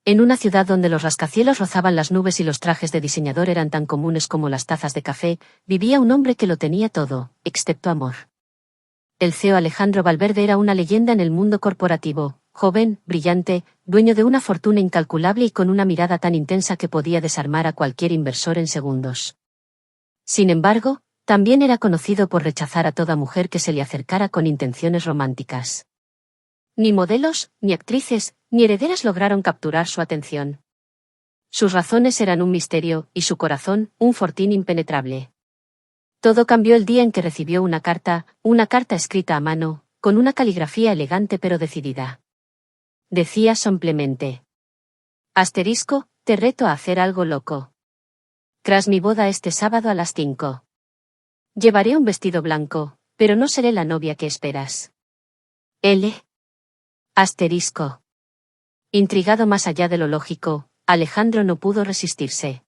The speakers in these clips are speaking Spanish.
En una ciudad donde los rascacielos rozaban las nubes y los trajes de diseñador eran tan comunes como las tazas de café, vivía un hombre que lo tenía todo, excepto amor. El CEO Alejandro Valverde era una leyenda en el mundo corporativo, joven, brillante, dueño de una fortuna incalculable y con una mirada tan intensa que podía desarmar a cualquier inversor en segundos. Sin embargo, también era conocido por rechazar a toda mujer que se le acercara con intenciones románticas. Ni modelos, ni actrices, ni herederas lograron capturar su atención. Sus razones eran un misterio, y su corazón, un fortín impenetrable. Todo cambió el día en que recibió una carta escrita a mano, con una caligrafía elegante pero decidida. Decía simplemente: asterisco, te reto a hacer algo loco. Tras mi boda este sábado a las 5. Llevaré un vestido blanco, pero no seré la novia que esperas. L. Asterisco. Intrigado más allá de lo lógico, Alejandro no pudo resistirse.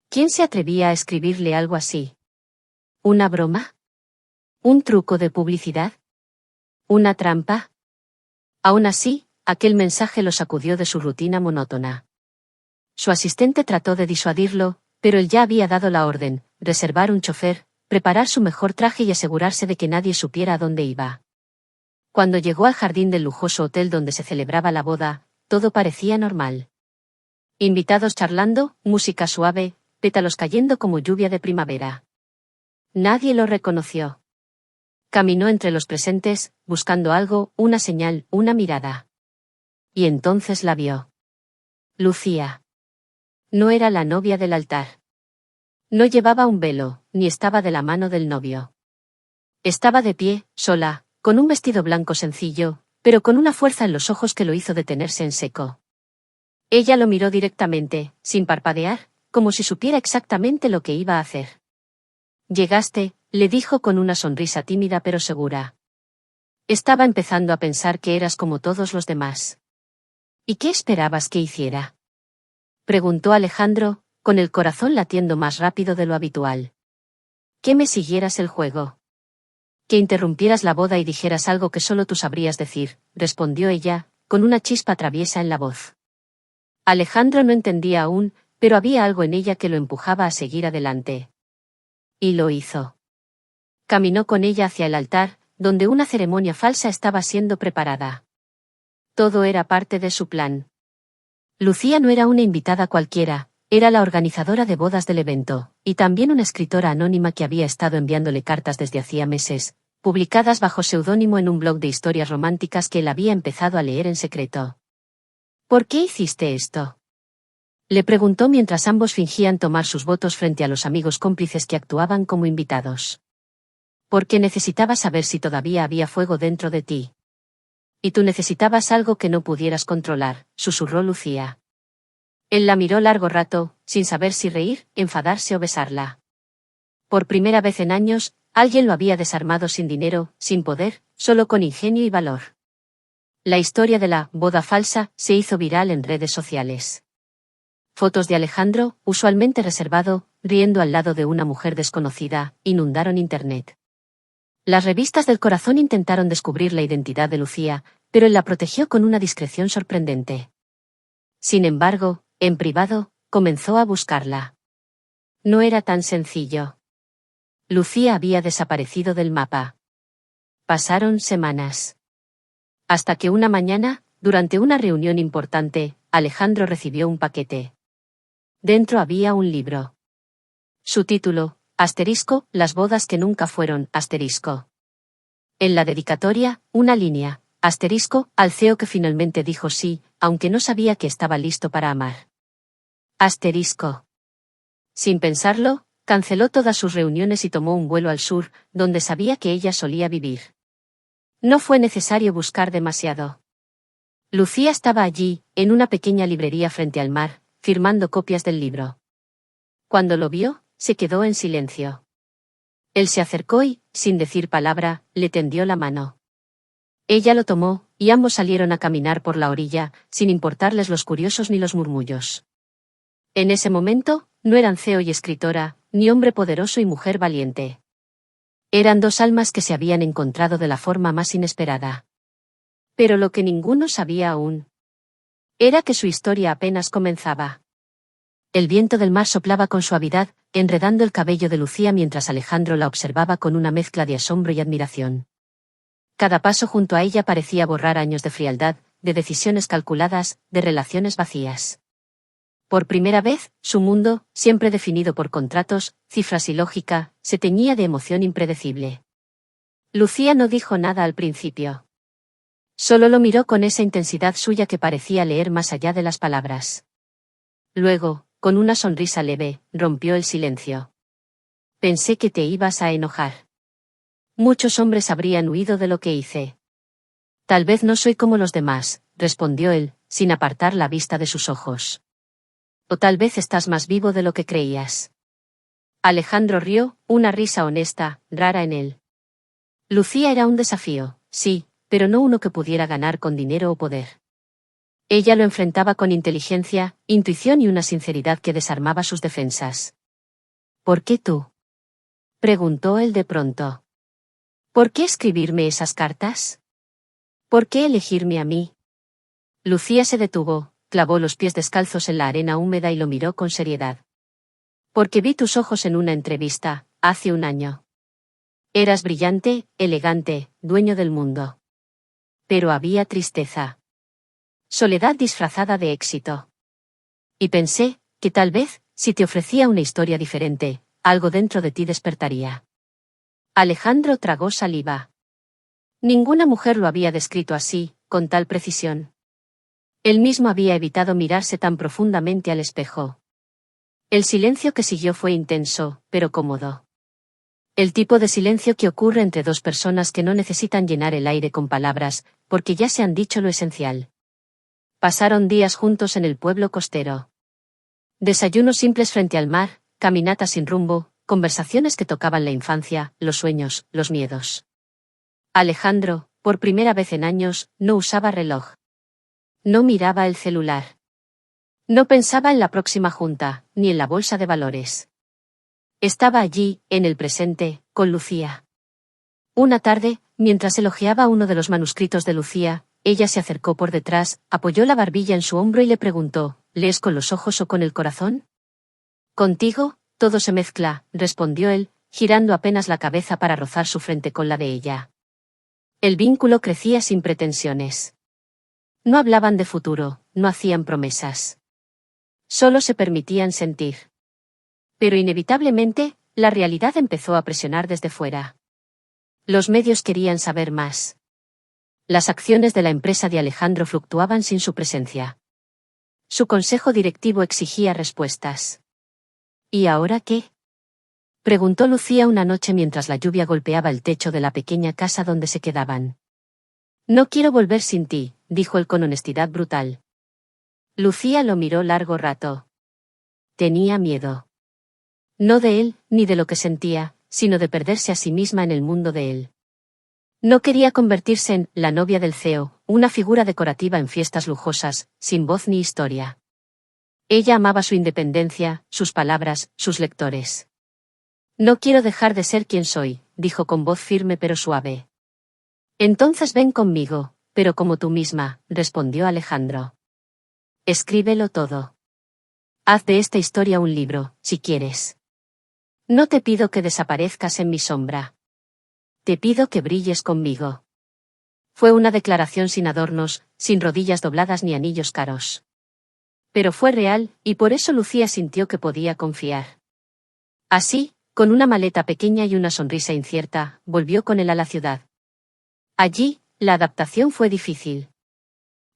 ¿Quién se atrevía a escribirle algo así? ¿Una broma? ¿Un truco de publicidad? ¿Una trampa? Aún así, aquel mensaje lo sacudió de su rutina monótona. Su asistente trató de disuadirlo, pero él ya había dado la orden: reservar un chofer, preparar su mejor traje y asegurarse de que nadie supiera a dónde iba. Cuando llegó al jardín del lujoso hotel donde se celebraba la boda, todo parecía normal. Invitados charlando, música suave, pétalos cayendo como lluvia de primavera. Nadie lo reconoció. Caminó entre los presentes, buscando algo, una señal, una mirada. Y entonces la vio. Lucía. No era la novia del altar. No llevaba un velo, ni estaba de la mano del novio. Estaba de pie, sola, con un vestido blanco sencillo, pero con una fuerza en los ojos que lo hizo detenerse en seco. Ella lo miró directamente, sin parpadear, como si supiera exactamente lo que iba a hacer. Llegaste, le dijo con una sonrisa tímida pero segura. Estaba empezando a pensar que eras como todos los demás. ¿Y qué esperabas que hiciera? Preguntó Alejandro, con el corazón latiendo más rápido de lo habitual. Que me siguieras el juego. Que interrumpieras la boda y dijeras algo que solo tú sabrías decir, respondió ella, con una chispa traviesa en la voz. Alejandro no entendía aún, pero había algo en ella que lo empujaba a seguir adelante. Y lo hizo. Caminó con ella hacia el altar, donde una ceremonia falsa estaba siendo preparada. Todo era parte de su plan. Lucía no era una invitada cualquiera, era la organizadora de bodas del evento, y también una escritora anónima que había estado enviándole cartas desde hacía meses, publicadas bajo seudónimo en un blog de historias románticas que él había empezado a leer en secreto. ¿Por qué hiciste esto? Le preguntó mientras ambos fingían tomar sus votos frente a los amigos cómplices que actuaban como invitados. Porque necesitaba saber si todavía había fuego dentro de ti. Y tú necesitabas algo que no pudieras controlar, susurró Lucía. Él la miró largo rato, sin saber si reír, enfadarse o besarla. Por primera vez en años, alguien lo había desarmado sin dinero, sin poder, solo con ingenio y valor. La historia de la boda falsa se hizo viral en redes sociales. Fotos de Alejandro, usualmente reservado, riendo al lado de una mujer desconocida, inundaron Internet. Las revistas del corazón intentaron descubrir la identidad de Lucía, pero él la protegió con una discreción sorprendente. Sin embargo, en privado, comenzó a buscarla. No era tan sencillo. Lucía había desaparecido del mapa. Pasaron semanas. Hasta que una mañana, durante una reunión importante, Alejandro recibió un paquete. Dentro había un libro. Su título, asterisco, las bodas que nunca fueron, asterisco. En la dedicatoria, una línea, asterisco, al CEO que finalmente dijo sí, aunque no sabía que estaba listo para amar. Asterisco. Sin pensarlo, canceló todas sus reuniones y tomó un vuelo al sur, donde sabía que ella solía vivir. No fue necesario buscar demasiado. Lucía estaba allí, en una pequeña librería frente al mar, firmando copias del libro. Cuando lo vio, se quedó en silencio. Él se acercó y, sin decir palabra, le tendió la mano. Ella lo tomó, y ambos salieron a caminar por la orilla, sin importarles los curiosos ni los murmullos. En ese momento, no eran CEO y escritora, ni hombre poderoso y mujer valiente. Eran dos almas que se habían encontrado de la forma más inesperada. Pero lo que ninguno sabía aún Era que su historia apenas comenzaba. El viento del mar soplaba con suavidad, enredando el cabello de Lucía mientras Alejandro la observaba con una mezcla de asombro y admiración. Cada paso junto a ella parecía borrar años de frialdad, de decisiones calculadas, de relaciones vacías. Por primera vez, su mundo, siempre definido por contratos, cifras y lógica, se teñía de emoción impredecible. Lucía no dijo nada al principio. Solo lo miró con esa intensidad suya que parecía leer más allá de las palabras. Luego, con una sonrisa leve, rompió el silencio. Pensé que te ibas a enojar. Muchos hombres habrían huido de lo que hice. Tal vez no soy como los demás, respondió él, sin apartar la vista de sus ojos. O tal vez estás más vivo de lo que creías. Alejandro rió, una risa honesta, rara en él. Lucía era un desafío, sí, pero no uno que pudiera ganar con dinero o poder. Ella lo enfrentaba con inteligencia, intuición y una sinceridad que desarmaba sus defensas. ¿Por qué tú? Preguntó él de pronto. ¿Por qué escribirme esas cartas? ¿Por qué elegirme a mí? Lucía se detuvo, clavó los pies descalzos en la arena húmeda y lo miró con seriedad. Porque vi tus ojos en una entrevista, hace un año. Eras brillante, elegante, dueño del mundo. Pero había tristeza. Soledad disfrazada de éxito. Y pensé, que tal vez, si te ofrecía una historia diferente, algo dentro de ti despertaría. Alejandro tragó saliva. Ninguna mujer lo había descrito así, con tal precisión. Él mismo había evitado mirarse tan profundamente al espejo. El silencio que siguió fue intenso, pero cómodo. El tipo de silencio que ocurre entre dos personas que no necesitan llenar el aire con palabras, porque ya se han dicho lo esencial. Pasaron días juntos en el pueblo costero. Desayunos simples frente al mar, caminatas sin rumbo, conversaciones que tocaban la infancia, los sueños, los miedos. Alejandro, por primera vez en años, no usaba reloj. No miraba el celular. No pensaba en la próxima junta, ni en la bolsa de valores. Estaba allí, en el presente, con Lucía. Una tarde, mientras elogiaba uno de los manuscritos de Lucía, ella se acercó por detrás, apoyó la barbilla en su hombro y le preguntó, ¿lees con los ojos o con el corazón? Contigo, todo se mezcla, respondió él, girando apenas la cabeza para rozar su frente con la de ella. El vínculo crecía sin pretensiones. No hablaban de futuro, no hacían promesas. Solo se permitían sentir. Pero inevitablemente, la realidad empezó a presionar desde fuera. Los medios querían saber más. Las acciones de la empresa de Alejandro fluctuaban sin su presencia. Su consejo directivo exigía respuestas. ¿Y ahora qué? Preguntó Lucía una noche mientras la lluvia golpeaba el techo de la pequeña casa donde se quedaban. No quiero volver sin ti, dijo él con honestidad brutal. Lucía lo miró largo rato. Tenía miedo. No de él, ni de lo que sentía, sino de perderse a sí misma en el mundo de él. No quería convertirse en la novia del CEO, una figura decorativa en fiestas lujosas, sin voz ni historia. Ella amaba su independencia, sus palabras, sus lectores. No quiero dejar de ser quien soy, dijo con voz firme pero suave. Entonces ven conmigo, pero como tú misma, respondió Alejandro. Escríbelo todo. Haz de esta historia un libro, si quieres. No te pido que desaparezcas en mi sombra. Te pido que brilles conmigo. Fue una declaración sin adornos, sin rodillas dobladas ni anillos caros. Pero fue real, y por eso Lucía sintió que podía confiar. Así, con una maleta pequeña y una sonrisa incierta, volvió con él a la ciudad. Allí, la adaptación fue difícil.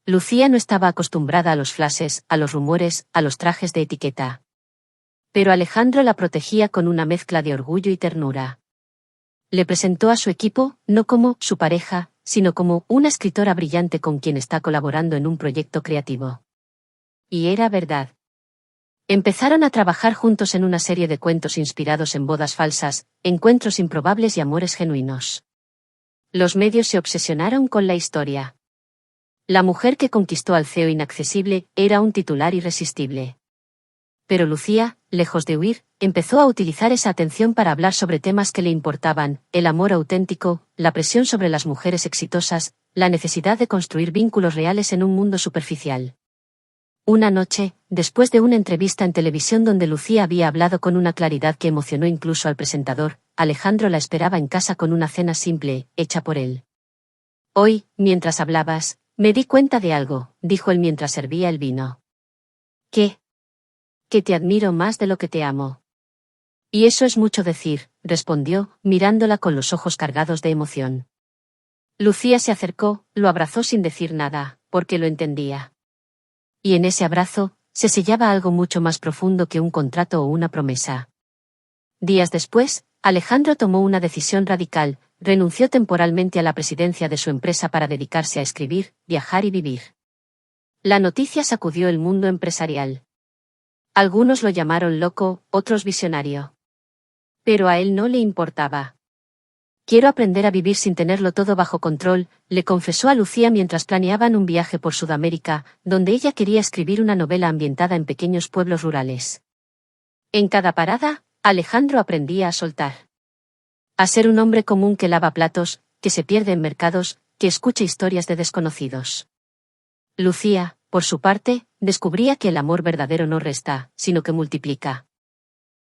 Lucía no estaba acostumbrada a los flashes, a los rumores, a los trajes de etiqueta. Pero Alejandro la protegía con una mezcla de orgullo y ternura. Le presentó a su equipo, no como su pareja, sino como una escritora brillante con quien está colaborando en un proyecto creativo. Y era verdad. Empezaron a trabajar juntos en una serie de cuentos inspirados en bodas falsas, encuentros improbables y amores genuinos. Los medios se obsesionaron con la historia. La mujer que conquistó al CEO inaccesible era un titular irresistible. Pero Lucía, lejos de huir, empezó a utilizar esa atención para hablar sobre temas que le importaban, el amor auténtico, la presión sobre las mujeres exitosas, la necesidad de construir vínculos reales en un mundo superficial. Una noche, después de una entrevista en televisión donde Lucía había hablado con una claridad que emocionó incluso al presentador, Alejandro la esperaba en casa con una cena simple, hecha por él. Hoy, mientras hablabas, me di cuenta de algo, dijo él mientras servía el vino. ¿Qué? Que te admiro más de lo que te amo. Y eso es mucho decir, respondió, mirándola con los ojos cargados de emoción. Lucía se acercó, lo abrazó sin decir nada, porque lo entendía. Y en ese abrazo, se sellaba algo mucho más profundo que un contrato o una promesa. Días después, Alejandro tomó una decisión radical, renunció temporalmente a la presidencia de su empresa para dedicarse a escribir, viajar y vivir. La noticia sacudió el mundo empresarial. Algunos lo llamaron loco, otros visionario. Pero a él no le importaba. Quiero aprender a vivir sin tenerlo todo bajo control, le confesó a Lucía mientras planeaban un viaje por Sudamérica, donde ella quería escribir una novela ambientada en pequeños pueblos rurales. En cada parada, Alejandro aprendía a soltar. A ser un hombre común que lava platos, que se pierde en mercados, que escucha historias de desconocidos. Lucía, por su parte, descubría que el amor verdadero no resta, sino que multiplica.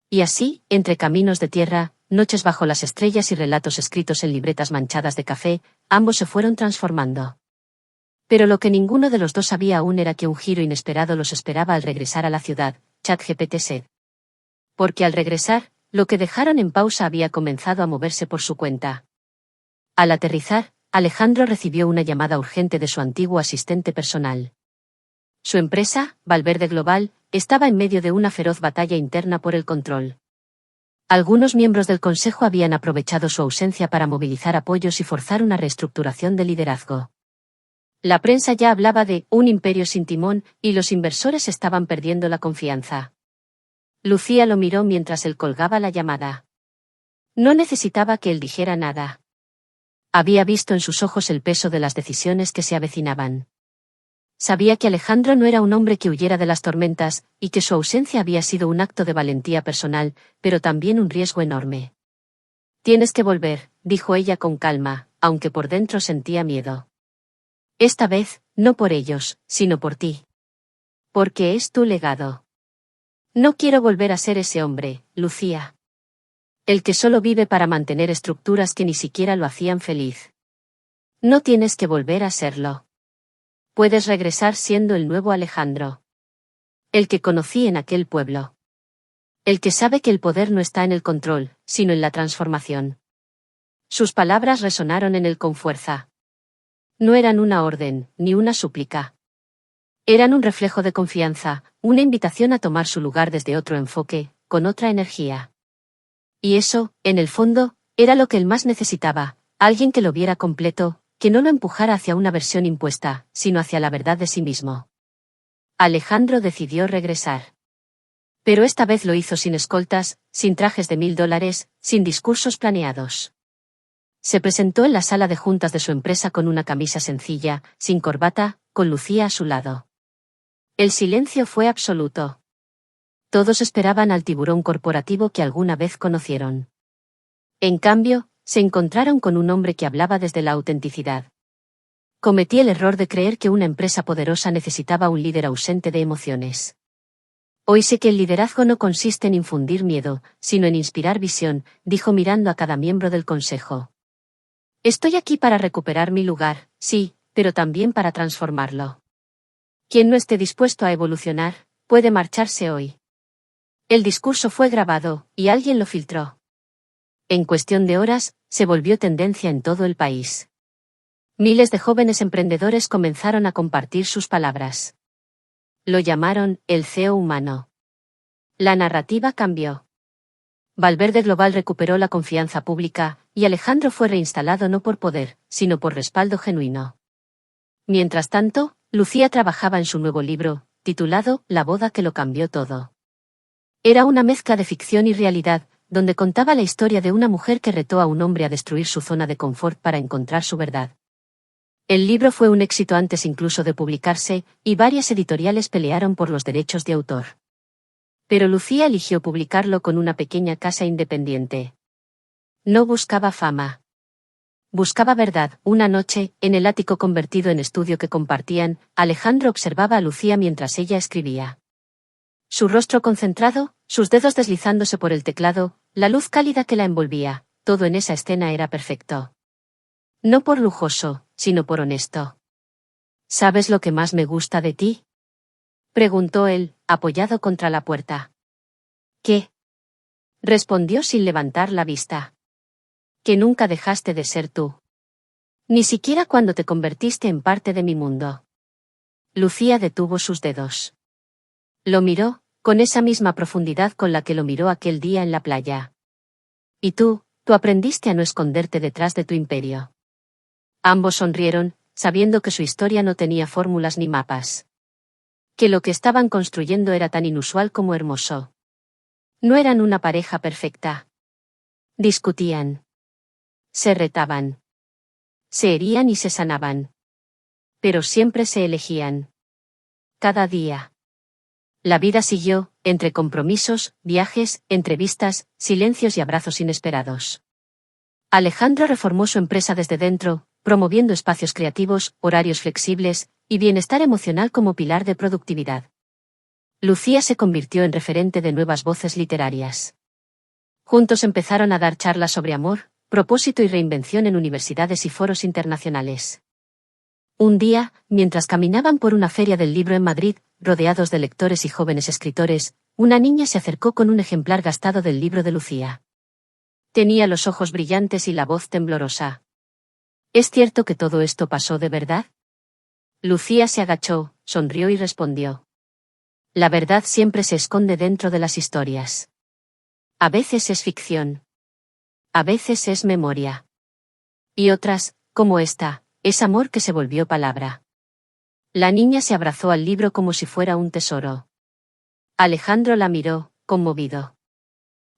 Y así, entre caminos de tierra, noches bajo las estrellas y relatos escritos en libretas manchadas de café, ambos se fueron transformando. Pero lo que ninguno de los dos sabía aún era que un giro inesperado los esperaba al regresar a la ciudad, ChatGPT said. Porque al regresar, lo que dejaron en pausa había comenzado a moverse por su cuenta. Al aterrizar, Alejandro recibió una llamada urgente de su antiguo asistente personal. Su empresa, Valverde Global, estaba en medio de una feroz batalla interna por el control. Algunos miembros del consejo habían aprovechado su ausencia para movilizar apoyos y forzar una reestructuración de liderazgo. La prensa ya hablaba de un imperio sin timón, y los inversores estaban perdiendo la confianza. Lucía lo miró mientras él colgaba la llamada. No necesitaba que él dijera nada. Había visto en sus ojos el peso de las decisiones que se avecinaban. Sabía que Alejandro no era un hombre que huyera de las tormentas, y que su ausencia había sido un acto de valentía personal, pero también un riesgo enorme. Tienes que volver, dijo ella con calma, aunque por dentro sentía miedo. Esta vez, no por ellos, sino por ti. Porque es tu legado. No quiero volver a ser ese hombre, Lucía. El que solo vive para mantener estructuras que ni siquiera lo hacían feliz. No tienes que volver a serlo. Puedes regresar siendo el nuevo Alejandro. El que conocí en aquel pueblo. El que sabe que el poder no está en el control, sino en la transformación. Sus palabras resonaron en él con fuerza. No eran una orden, ni una súplica. Eran un reflejo de confianza, una invitación a tomar su lugar desde otro enfoque, con otra energía. Y eso, en el fondo, era lo que él más necesitaba, alguien que lo viera completo, que no lo empujara hacia una versión impuesta, sino hacia la verdad de sí mismo. Alejandro decidió regresar. Pero esta vez lo hizo sin escoltas, sin trajes de $1000, sin discursos planeados. Se presentó en la sala de juntas de su empresa con una camisa sencilla, sin corbata, con Lucía a su lado. El silencio fue absoluto. Todos esperaban al tiburón corporativo que alguna vez conocieron. En cambio, se encontraron con un hombre que hablaba desde la autenticidad. Cometí el error de creer que una empresa poderosa necesitaba un líder ausente de emociones. Hoy sé que el liderazgo no consiste en infundir miedo, sino en inspirar visión, dijo mirando a cada miembro del consejo. Estoy aquí para recuperar mi lugar, sí, pero también para transformarlo. Quien no esté dispuesto a evolucionar, puede marcharse hoy. El discurso fue grabado, y alguien lo filtró. En cuestión de horas, se volvió tendencia en todo el país. Miles de jóvenes emprendedores comenzaron a compartir sus palabras. Lo llamaron el CEO humano. La narrativa cambió. Valverde Global recuperó la confianza pública, y Alejandro fue reinstalado no por poder, sino por respaldo genuino. Mientras tanto, Lucía trabajaba en su nuevo libro, titulado La boda que lo cambió todo. Era una mezcla de ficción y realidad, donde contaba la historia de una mujer que retó a un hombre a destruir su zona de confort para encontrar su verdad. El libro fue un éxito antes incluso de publicarse, y varias editoriales pelearon por los derechos de autor. Pero Lucía eligió publicarlo con una pequeña casa independiente. No buscaba fama. Buscaba verdad. Una noche, en el ático convertido en estudio que compartían, Alejandro observaba a Lucía mientras ella escribía. Su rostro concentrado, sus dedos deslizándose por el teclado, la luz cálida que la envolvía, todo en esa escena era perfecto. No por lujoso, sino por honesto. ¿Sabes lo que más me gusta de ti?, preguntó él, apoyado contra la puerta. ¿Qué?, respondió sin levantar la vista. Que nunca dejaste de ser tú. Ni siquiera cuando te convertiste en parte de mi mundo. Lucía detuvo sus dedos. Lo miró, con esa misma profundidad con la que lo miró aquel día en la playa. Y tú aprendiste a no esconderte detrás de tu imperio. Ambos sonrieron, sabiendo que su historia no tenía fórmulas ni mapas. Que lo que estaban construyendo era tan inusual como hermoso. No eran una pareja perfecta. Discutían. Se retaban. Se herían y se sanaban. Pero siempre se elegían. Cada día. La vida siguió, entre compromisos, viajes, entrevistas, silencios y abrazos inesperados. Alejandro reformó su empresa desde dentro, promoviendo espacios creativos, horarios flexibles, y bienestar emocional como pilar de productividad. Lucía se convirtió en referente de nuevas voces literarias. Juntos empezaron a dar charlas sobre amor, propósito y reinvención en universidades y foros internacionales. Un día, mientras caminaban por una feria del libro en Madrid, rodeados de lectores y jóvenes escritores, una niña se acercó con un ejemplar gastado del libro de Lucía. Tenía los ojos brillantes y la voz temblorosa. ¿Es cierto que todo esto pasó de verdad? Lucía se agachó, sonrió y respondió. La verdad siempre se esconde dentro de las historias. A veces es ficción. A veces es memoria. Y otras, como esta, es amor que se volvió palabra. La niña se abrazó al libro como si fuera un tesoro. Alejandro la miró, conmovido.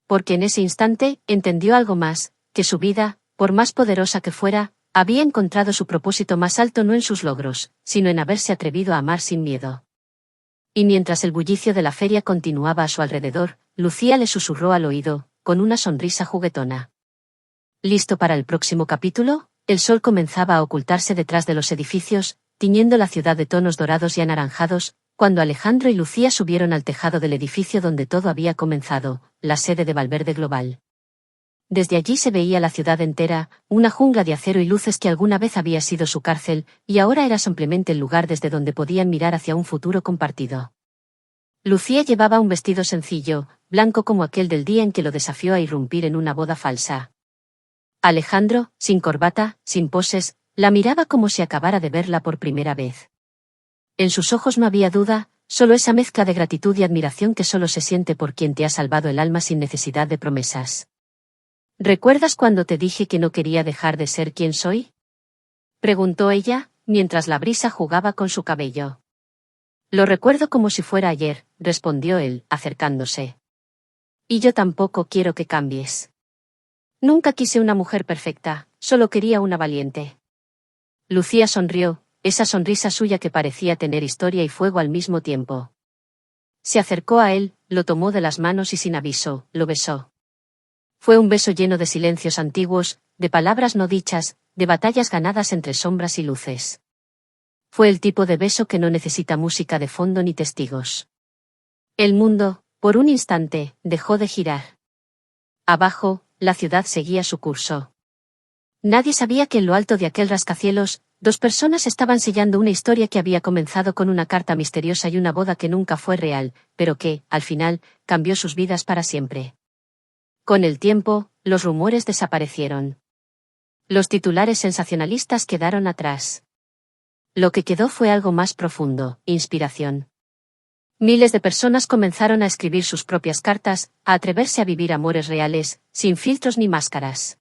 Porque en ese instante, entendió algo más, que su vida, por más poderosa que fuera, había encontrado su propósito más alto no en sus logros, sino en haberse atrevido a amar sin miedo. Y mientras el bullicio de la feria continuaba a su alrededor, Lucía le susurró al oído, con una sonrisa juguetona. ¿Listo para el próximo capítulo? El sol comenzaba a ocultarse detrás de los edificios, tiñendo la ciudad de tonos dorados y anaranjados, cuando Alejandro y Lucía subieron al tejado del edificio donde todo había comenzado, la sede de Valverde Global. Desde allí se veía la ciudad entera, una jungla de acero y luces que alguna vez había sido su cárcel, y ahora era simplemente el lugar desde donde podían mirar hacia un futuro compartido. Lucía llevaba un vestido sencillo, blanco como aquel del día en que lo desafió a irrumpir en una boda falsa. Alejandro, sin corbata, sin poses, la miraba como si acabara de verla por primera vez. En sus ojos no había duda, solo esa mezcla de gratitud y admiración que solo se siente por quien te ha salvado el alma sin necesidad de promesas. ¿Recuerdas cuando te dije que no quería dejar de ser quien soy?, preguntó ella, mientras la brisa jugaba con su cabello. Lo recuerdo como si fuera ayer, respondió él, acercándose. Y yo tampoco quiero que cambies. Nunca quise una mujer perfecta, solo quería una valiente. Lucía sonrió, esa sonrisa suya que parecía tener historia y fuego al mismo tiempo. Se acercó a él, lo tomó de las manos y sin aviso, lo besó. Fue un beso lleno de silencios antiguos, de palabras no dichas, de batallas ganadas entre sombras y luces. Fue el tipo de beso que no necesita música de fondo ni testigos. El mundo, por un instante, dejó de girar. Abajo, la ciudad seguía su curso. Nadie sabía que en lo alto de aquel rascacielos, dos personas estaban sellando una historia que había comenzado con una carta misteriosa y una boda que nunca fue real, pero que, al final, cambió sus vidas para siempre. Con el tiempo, los rumores desaparecieron. Los titulares sensacionalistas quedaron atrás. Lo que quedó fue algo más profundo, inspiración. Miles de personas comenzaron a escribir sus propias cartas, a atreverse a vivir amores reales, sin filtros ni máscaras.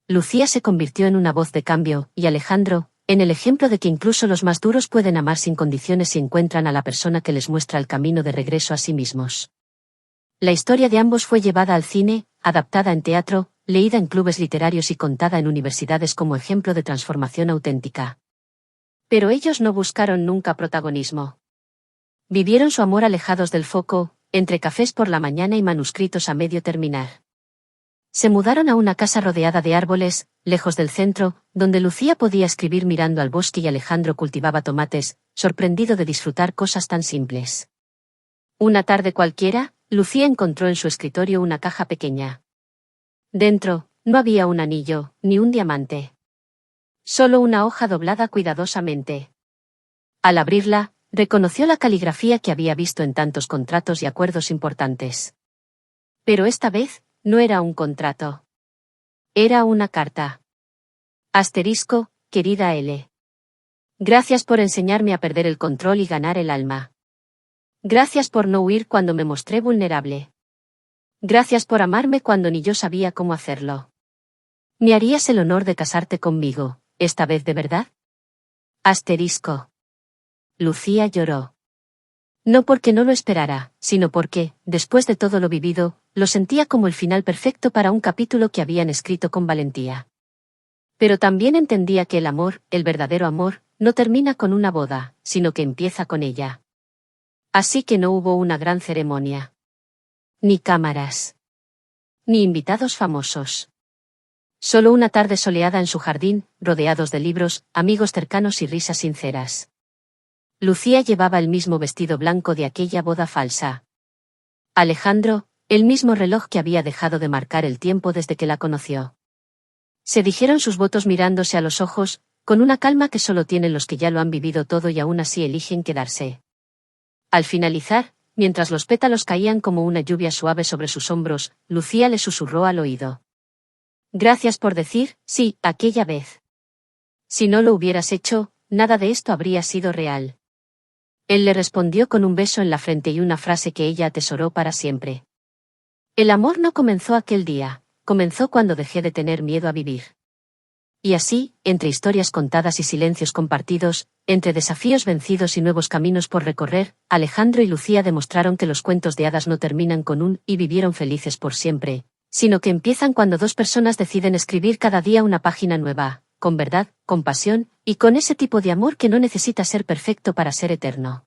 Lucía se convirtió en una voz de cambio, y Alejandro, en el ejemplo de que incluso los más duros pueden amar sin condiciones si encuentran a la persona que les muestra el camino de regreso a sí mismos. La historia de ambos fue llevada al cine, adaptada en teatro, leída en clubes literarios y contada en universidades como ejemplo de transformación auténtica. Pero ellos no buscaron nunca protagonismo. Vivieron su amor alejados del foco, entre cafés por la mañana y manuscritos a medio terminar. Se mudaron a una casa rodeada de árboles, lejos del centro, donde Lucía podía escribir mirando al bosque y Alejandro cultivaba tomates, sorprendido de disfrutar cosas tan simples. Una tarde cualquiera, Lucía encontró en su escritorio una caja pequeña. Dentro, no había un anillo, ni un diamante. Solo una hoja doblada cuidadosamente. Al abrirla, reconoció la caligrafía que había visto en tantos contratos y acuerdos importantes. Pero esta vez, no era un contrato. Era una carta. Asterisco, querida L. Gracias por enseñarme a perder el control y ganar el alma. Gracias por no huir cuando me mostré vulnerable. Gracias por amarme cuando ni yo sabía cómo hacerlo. ¿Me harías el honor de casarte conmigo, esta vez de verdad? Asterisco. Lucía lloró. No porque no lo esperara, sino porque, después de todo lo vivido, lo sentía como el final perfecto para un capítulo que habían escrito con valentía. Pero también entendía que el amor, el verdadero amor, no termina con una boda, sino que empieza con ella. Así que no hubo una gran ceremonia. Ni cámaras. Ni invitados famosos. Solo una tarde soleada en su jardín, rodeados de libros, amigos cercanos y risas sinceras. Lucía llevaba el mismo vestido blanco de aquella boda falsa. Alejandro, el mismo reloj que había dejado de marcar el tiempo desde que la conoció. Se dijeron sus votos mirándose a los ojos, con una calma que solo tienen los que ya lo han vivido todo y aún así eligen quedarse. Al finalizar, mientras los pétalos caían como una lluvia suave sobre sus hombros, Lucía le susurró al oído. Gracias por decir, sí, aquella vez. Si no lo hubieras hecho, nada de esto habría sido real. Él le respondió con un beso en la frente y una frase que ella atesoró para siempre. El amor no comenzó aquel día, comenzó cuando dejé de tener miedo a vivir. Y así, entre historias contadas y silencios compartidos, entre desafíos vencidos y nuevos caminos por recorrer, Alejandro y Lucía demostraron que los cuentos de hadas no terminan con un "y vivieron felices por siempre", sino que empiezan cuando dos personas deciden escribir cada día una página nueva, con verdad, con pasión, y con ese tipo de amor que no necesita ser perfecto para ser eterno.